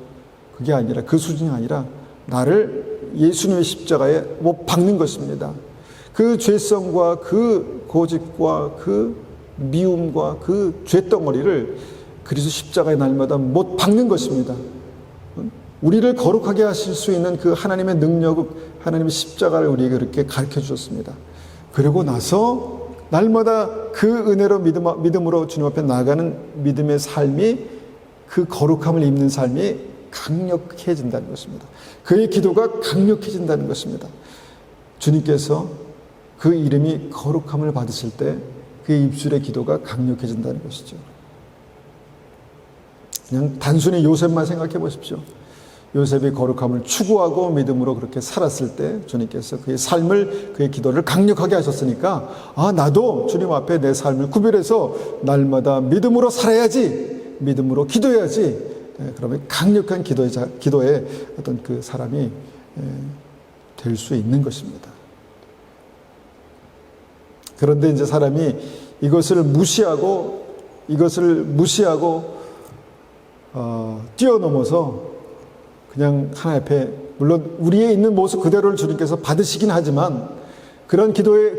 그게 아니라, 그 수준이 아니라 나를 예수님의 십자가에 못 박는 것입니다. 그 죄성과 그 고집과 그 미움과 그 죄덩어리를 그리스도 십자가의 날마다 못 박는 것입니다. 우리를 거룩하게 하실 수 있는 그 하나님의 능력, 하나님의 십자가를 우리에게 그렇게 가르쳐 주셨습니다. 그리고 나서 날마다 그 은혜로 믿음으로 주님 앞에 나가는 믿음의 삶이, 그 거룩함을 입는 삶이 강력해진다는 것입니다. 그의 기도가 강력해진다는 것입니다. 주님께서 그 이름이 거룩함을 받으실 때 그의 입술의 기도가 강력해진다는 것이죠. 그냥 단순히 요셉만 생각해 보십시오. 요셉이 거룩함을 추구하고 믿음으로 그렇게 살았을 때 주님께서 그의 삶을, 그의 기도를 강력하게 하셨으니까, 아, 나도 주님 앞에 내 삶을 구별해서 날마다 믿음으로 살아야지, 믿음으로 기도해야지. 그러면 강력한 기도의 어떤 그 사람이 될 수 있는 것입니다. 그런데 이제 사람이 이것을 무시하고 뛰어넘어서 그냥 하나님 앞에, 물론 우리의 있는 모습 그대로를 주님께서 받으시긴 하지만, 그런 기도를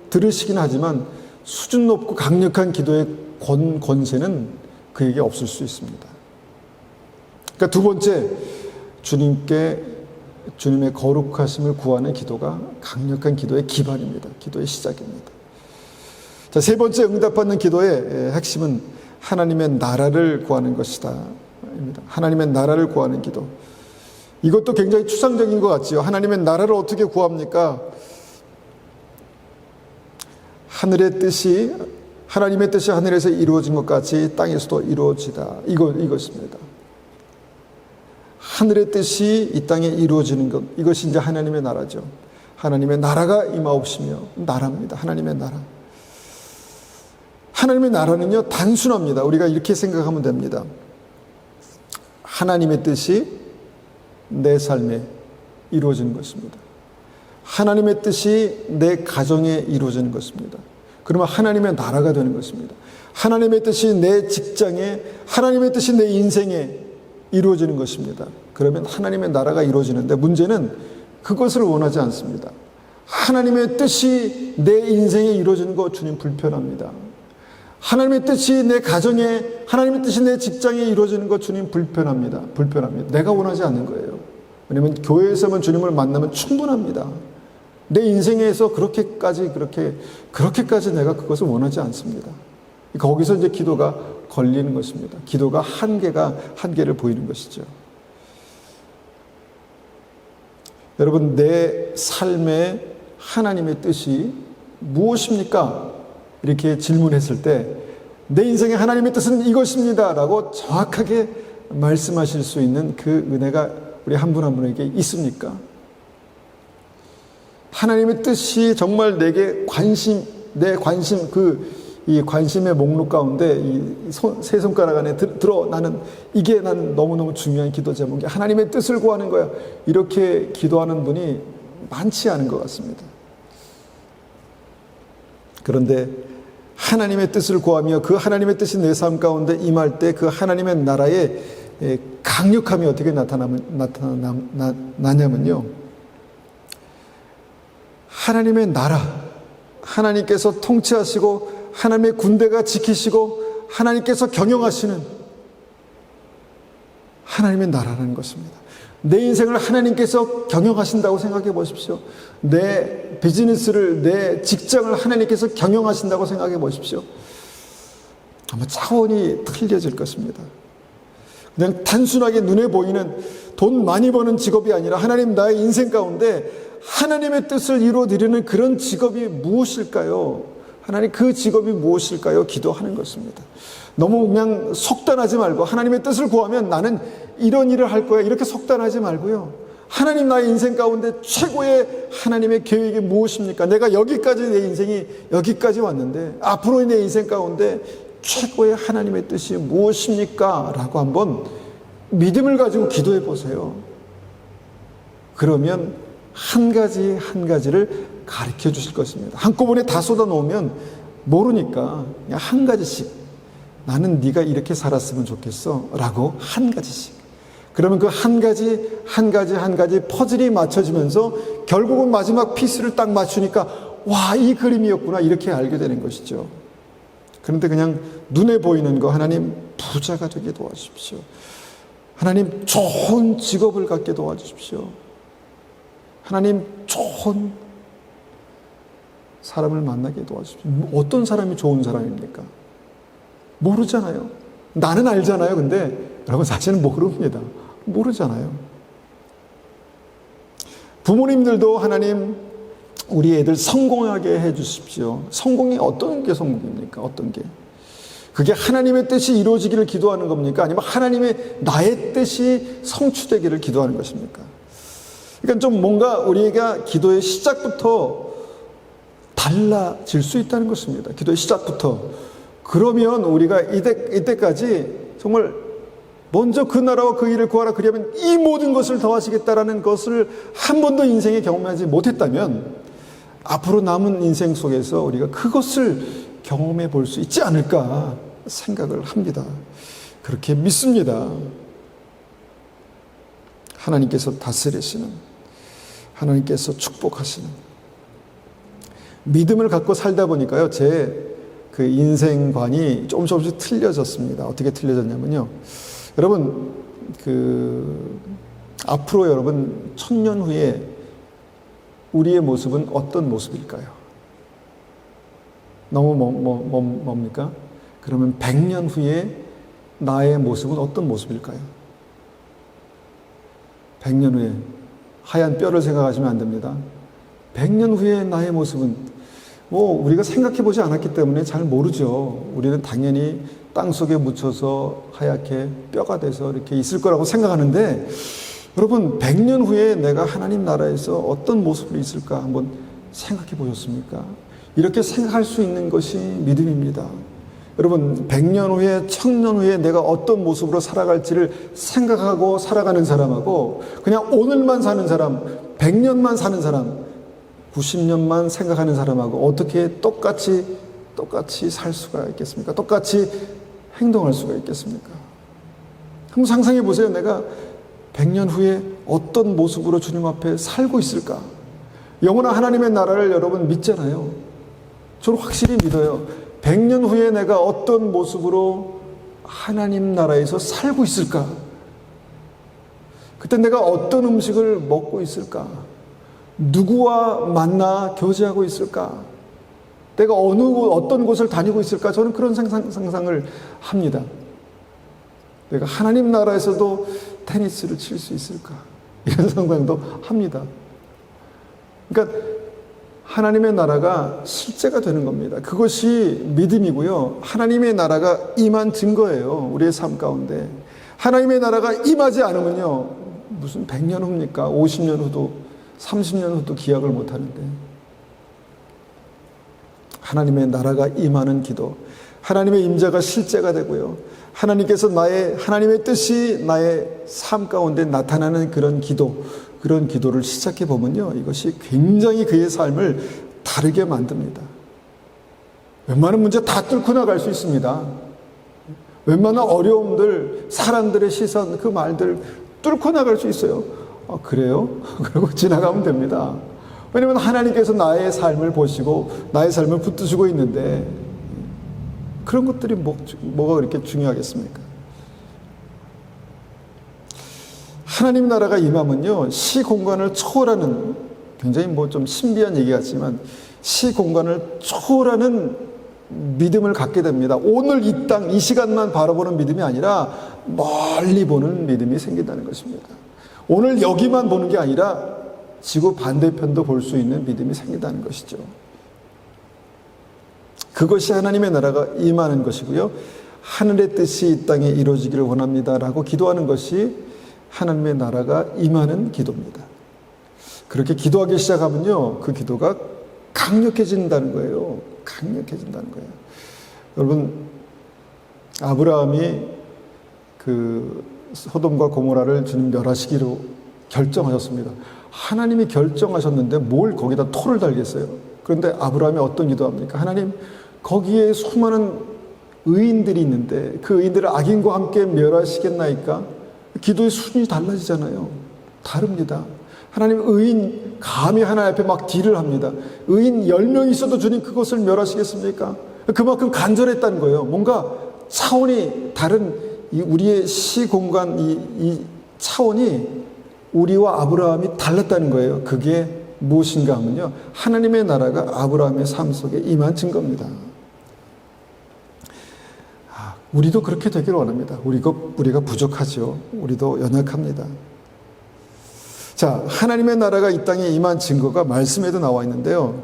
들으시긴 하지만, 수준 높고 강력한 기도의 권세는 그에게 없을 수 있습니다. 그러니까 두 번째, 주님의 거룩하심을 구하는 기도가 강력한 기도의 기반입니다. 기도의 시작입니다. 자, 세 번째 응답받는 기도의 핵심은 하나님의 나라를 구하는 것이다. 하나님의 나라를 구하는 기도. 이것도 굉장히 추상적인 것 같지요. 하나님의 나라를 어떻게 구합니까? 하나님의 뜻이 하늘에서 이루어진 것 같이 땅에서도 이루어지다. 이것입니다. 하늘의 뜻이 이 땅에 이루어지는 것, 이것이 이제 하나님의 나라죠. 하나님의 나라가 임하옵시며, 나라입니다. 하나님의 나라. 하나님의 나라는요, 단순합니다. 우리가 이렇게 생각하면 됩니다. 하나님의 뜻이 내 삶에 이루어지는 것입니다. 하나님의 뜻이 내 가정에 이루어지는 것입니다. 그러면 하나님의 나라가 되는 것입니다. 하나님의 뜻이 내 직장에, 하나님의 뜻이 내 인생에 이루어지는 것입니다. 그러면 하나님의 나라가 이루어지는데, 문제는 그것을 원하지 않습니다. 하나님의 뜻이 내 인생에 이루어지는 거 주님 불편합니다. 하나님의 뜻이 내 가정에, 하나님의 뜻이 내 직장에 이루어지는 것 주님 불편합니다. 내가 원하지 않는 거예요. 왜냐하면 교회에서만 주님을 만나면 충분합니다. 내 인생에서 그렇게까지 내가 그것을 원하지 않습니다. 거기서 이제 기도가 걸리는 것입니다. 기도가 한계를 보이는 것이죠. 여러분, 내 삶에 하나님의 뜻이 무엇입니까? 이렇게 질문했을 때, 내 인생의 하나님의 뜻은 이것입니다 라고 정확하게 말씀하실 수 있는 그 은혜가 우리 한 분 한 분에게 있습니까? 하나님의 뜻이 정말 내게 이 관심의 목록 가운데 세 손가락 안에 나는 이게 난 너무너무 중요한 기도 제목이 하나님의 뜻을 구하는 거야. 이렇게 기도하는 분이 많지 않은 것 같습니다. 그런데 하나님의 뜻을 구하며 그 하나님의 뜻이 내 삶 가운데 임할 때 그 하나님의 나라의 강력함이 어떻게 나타나냐면요. 하나님의 나라, 하나님께서 통치하시고 하나님의 군대가 지키시고 하나님께서 경영하시는 하나님의 나라라는 것입니다. 내 인생을 하나님께서 경영하신다고 생각해 보십시오. 내 비즈니스를, 내 직장을 하나님께서 경영하신다고 생각해 보십시오. 아마 차원이 틀려질 것입니다. 그냥 단순하게 눈에 보이는 돈 많이 버는 직업이 아니라 하나님 나의 인생 가운데 하나님의 뜻을 이루어드리는 그런 직업이 무엇일까요? 하나님 그 직업이 무엇일까요? 기도하는 것입니다. 너무 그냥 속단하지 말고 하나님의 뜻을 구하면 나는 이런 일을 할 거야 이렇게 속단하지 말고요. 하나님 나의 인생 가운데 최고의 하나님의 계획이 무엇입니까? 내가 여기까지 내 인생이 여기까지 왔는데 앞으로의 내 인생 가운데 최고의 하나님의 뜻이 무엇입니까? 라고 한번 믿음을 가지고 기도해 보세요. 그러면 한 가지 한 가지를 가르쳐 주실 것입니다. 한꺼번에 다 쏟아 놓으면 모르니까 그냥 한 가지씩 나는 네가 이렇게 살았으면 좋겠어 라고 한 가지씩. 그러면 그 한 가지 한 가지 한 가지 퍼즐이 맞춰지면서 결국은 마지막 피스를 딱 맞추니까 와, 이 그림이었구나 이렇게 알게 되는 것이죠. 그런데 그냥 눈에 보이는 거 하나님 부자가 되게 도와주십시오. 하나님 좋은 직업을 갖게 도와주십시오. 하나님 좋은 사람을 만나게 도와주십시오. 어떤 사람이 좋은 사람입니까? 모르잖아요. 나는 알잖아요. 근데 여러분 사실은 모릅니다. 모르잖아요. 부모님들도 하나님 우리 애들 성공하게 해 주십시오. 성공이 어떤 게 성공입니까? 어떤 게? 그게 하나님의 뜻이 이루어지기를 기도하는 겁니까? 아니면 하나님의 나의 뜻이 성취되기를 기도하는 것입니까? 그러니까 좀 뭔가 우리가 기도의 시작부터 달라질 수 있다는 것입니다. 기도의 시작부터. 그러면 우리가 이때까지 정말 먼저 그 나라와 그 일을 구하라 그리하면 이 모든 것을 더하시겠다라는 것을 한 번도 인생에 경험하지 못했다면 앞으로 남은 인생 속에서 우리가 그것을 경험해 볼 수 있지 않을까 생각을 합니다. 그렇게 믿습니다. 하나님께서 다스리시는, 하나님께서 축복하시는 믿음을 갖고 살다 보니까요, 제 그 인생관이 조금씩 틀려졌습니다. 어떻게 틀려졌냐면요, 여러분 앞으로 여러분 1000년 후에 우리의 모습은 어떤 모습일까요? 너무 뭡니까? 그러면 100년 후에 나의 모습은 어떤 모습일까요? 100년 후에 하얀 뼈를 생각하시면 안 됩니다. 100년 후에 나의 모습은 우리가 생각해 보지 않았기 때문에 잘 모르죠. 우리는 당연히 땅 속에 묻혀서 하얗게 뼈가 돼서 이렇게 있을 거라고 생각하는데, 여러분 100년 후에 내가 하나님 나라에서 어떤 모습으로 있을까 한번 생각해 보셨습니까? 이렇게 생각할 수 있는 것이 믿음입니다. 여러분 100년 후에 1000년 후에 내가 어떤 모습으로 살아갈지를 생각하고 살아가는 사람하고 그냥 오늘만 사는 사람, 100년만 사는 사람, 90년만 생각하는 사람하고 어떻게 똑같이 살 수가 있겠습니까? 똑같이 행동할 수가 있겠습니까? 한번 상상해 보세요. 내가 100년 후에 어떤 모습으로 주님 앞에 살고 있을까? 영원한 하나님의 나라를 여러분 믿잖아요. 저는 확실히 믿어요. 100년 후에 내가 어떤 모습으로 하나님 나라에서 살고 있을까? 그때 내가 어떤 음식을 먹고 있을까? 누구와 만나 교제하고 있을까? 내가 어떤 곳을 다니고 있을까? 저는 그런 상상을 합니다. 내가 하나님 나라에서도 테니스를 칠 수 있을까? 이런 상상도 합니다. 그러니까 하나님의 나라가 실제가 되는 겁니다. 그것이 믿음이고요. 하나님의 나라가 임한 증거예요. 우리의 삶 가운데. 하나님의 나라가 임하지 않으면요, 무슨 100년 후입니까? 50년 후도 30년 후도 기약을 못하는데, 하나님의 나라가 임하는 기도, 하나님의 임재가 실제가 되고요, 하나님께서 하나님의 뜻이 나의 삶 가운데 나타나는 그런 기도를 시작해 보면요, 이것이 굉장히 그의 삶을 다르게 만듭니다. 웬만한 문제 다 뚫고 나갈 수 있습니다. 웬만한 어려움들, 사람들의 시선, 그 말들 뚫고 나갈 수 있어요. 그래요? 그러고 지나가면 됩니다. 왜냐하면 하나님께서 나의 삶을 보시고 나의 삶을 붙드시고 있는데, 그런 것들이 뭐가 그렇게 중요하겠습니까? 하나님 나라가 임하면요, 시 공간을 초월하는, 굉장히 좀 신비한 얘기 같지만 시 공간을 초월하는 믿음을 갖게 됩니다. 오늘 이 땅, 이 시간만 바라보는 믿음이 아니라 멀리 보는 믿음이 생긴다는 것입니다. 오늘 여기만 보는 게 아니라 지구 반대편도 볼 수 있는 믿음이 생긴다는 것이죠. 그것이 하나님의 나라가 임하는 것이고요. 하늘의 뜻이 이 땅에 이루어지기를 원합니다라고 기도하는 것이 하나님의 나라가 임하는 기도입니다. 그렇게 기도하기 시작하면요, 그 기도가 강력해진다는 거예요. 강력해진다는 거예요. 여러분, 아브라함이 그 소돔과 고모라를 주님 멸하시기로 결정하셨습니다. 하나님이 결정하셨는데 뭘 거기다 토를 달겠어요? 그런데 아브라함이 어떤 기도합니까? 하나님, 거기에 수많은 의인들이 있는데 그 의인들을 악인과 함께 멸하시겠나이까? 기도의 수준이 달라지잖아요. 다릅니다. 하나님, 의인 감히 하나님 앞에 막 딜을 합니다. 의인 10명 있어도 주님 그것을 멸하시겠습니까? 그만큼 간절했다는 거예요. 뭔가 차원이 다른 우리의 시공간 이 차원이 우리와 아브라함이 달랐다는 거예요. 그게 무엇인가 하면요, 하나님의 나라가 아브라함의 삶 속에 임한 증거입니다. 우리도 그렇게 되기를 원합니다. 우리가 부족하죠. 우리도 연약합니다. 자, 하나님의 나라가 이 땅에 임한 증거가 말씀에도 나와 있는데요.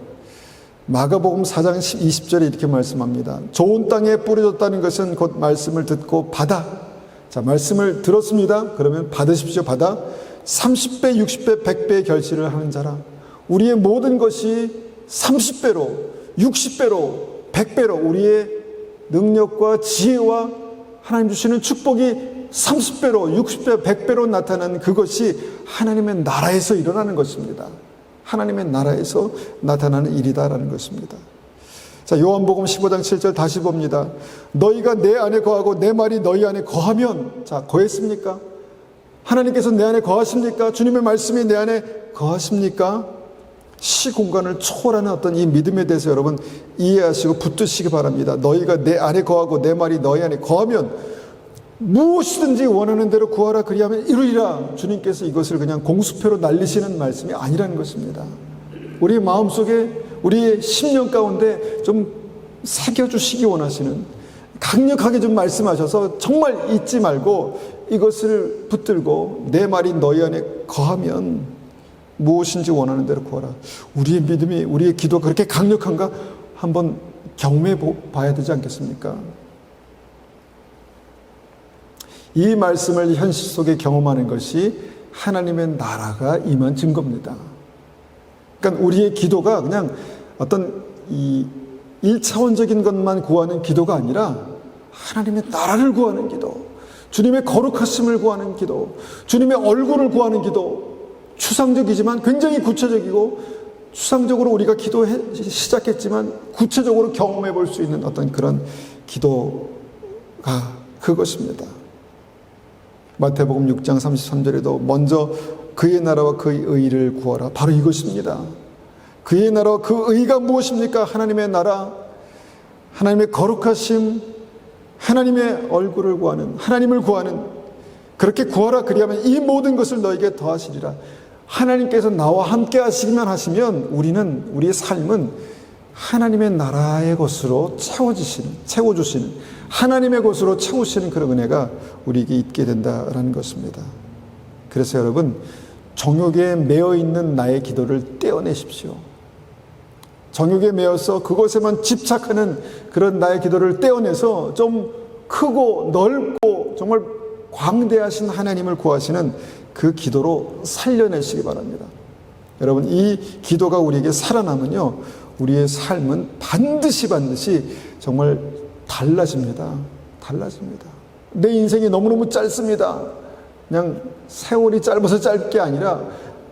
마가복음 4장 20절에 이렇게 말씀합니다. 좋은 땅에 뿌려졌다는 것은 곧 말씀을 듣고 받아. 자, 말씀을 들었습니다. 그러면 받으십시오. 받아 30배, 60배, 100배의 결실을 하는 자라. 우리의 모든 것이 30배로, 60배로, 100배로 우리의 능력과 지혜와 하나님 주시는 축복이 30배로, 60배, 100배로 나타나는 그것이 하나님의 나라에서 일어나는 것입니다. 하나님의 나라에서 나타나는 일이다라는 것입니다. 자, 요한복음 15장 7절 다시 봅니다. 너희가 내 안에 거하고 내 말이 너희 안에 거하면, 자, 거했습니까? 하나님께서 내 안에 거하십니까? 주님의 말씀이 내 안에 거하십니까? 시공간을 초월하는 어떤 이 믿음에 대해서 여러분 이해하시고 붙드시기 바랍니다. 너희가 내 안에 거하고 내 말이 너희 안에 거하면 무엇이든지 원하는 대로 구하라 그리하면 이루리라. 주님께서 이것을 그냥 공수표로 날리시는 말씀이 아니라는 것입니다. 우리의 마음속에, 우리의 심령 가운데 좀 새겨주시기 원하시는, 강력하게 좀 말씀하셔서 정말 잊지 말고 이것을 붙들고 내 말이 너희 안에 거하면 무엇인지 원하는 대로 구하라. 우리의 믿음이, 우리의 기도가 그렇게 강력한가? 한번 경험해 봐야 되지 않겠습니까? 이 말씀을 현실 속에 경험하는 것이 하나님의 나라가 임한 증거입니다. 그러니까 우리의 기도가 그냥 어떤 이 1차원적인 것만 구하는 기도가 아니라 하나님의 나라를 구하는 기도, 주님의 거룩하심을 구하는 기도, 주님의 얼굴을 구하는 기도, 추상적이지만 굉장히 구체적이고 추상적으로 우리가 기도해 시작했지만 구체적으로 경험해 볼 수 있는 어떤 그런 기도가 그것입니다. 마태복음 6장 33절에도 먼저 그의 나라와 그의 의를 구하라. 바로 이것입니다. 그의 나라와 그 의가 무엇입니까? 하나님의 나라, 하나님의 거룩하심, 하나님의 얼굴을 구하는, 하나님을 구하는, 그렇게 구하라 그리하면 이 모든 것을 너에게 더하시리라. 하나님께서 나와 함께 하시기만 하시면 우리의 삶은 하나님의 나라의 것으로 채워주시는 하나님의 것으로 채우시는 그런 은혜가 우리에게 있게 된다라는 것입니다. 그래서 여러분, 정욕에 매여 있는 나의 기도를 떼어내십시오. 정욕에 매여서 그것에만 집착하는 그런 나의 기도를 떼어내서 좀 크고 넓고 정말 광대하신 하나님을 구하시는 그 기도로 살려내시기 바랍니다. 여러분, 이 기도가 우리에게 살아나면요, 우리의 삶은 반드시 정말 달라집니다. 내 인생이 너무너무 짧습니다. 그냥 세월이 짧아서 짧게 아니라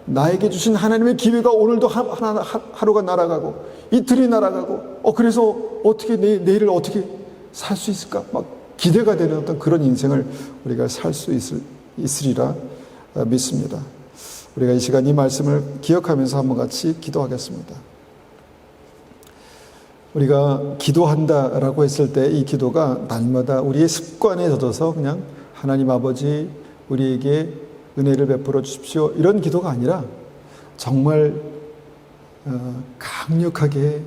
나에게 주신 하나님의 기회가 오늘도 하루가 날아가고 이틀이 날아가고 그래서 어떻게 내일을 어떻게 살 수 있을까? 막 기대가 되는 어떤 그런 인생을 우리가 살 수 있으리라 믿습니다. 우리가 이 시간 이 말씀을 기억하면서 한번 같이 기도하겠습니다. 우리가 기도한다라고 했을 때 이 기도가 날마다 우리의 습관에 젖어서 그냥 하나님 아버지 우리에게 은혜를 베풀어 주십시오 이런 기도가 아니라 정말 강력하게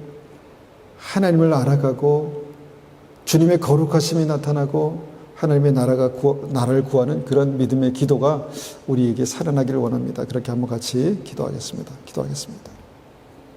하나님을 알아가고 주님의 거룩하심이 나타나고 하나님의 나라를 구하는 그런 믿음의 기도가 우리에게 살아나기를 원합니다. 그렇게 한번 같이 기도하겠습니다. 기도하겠습니다.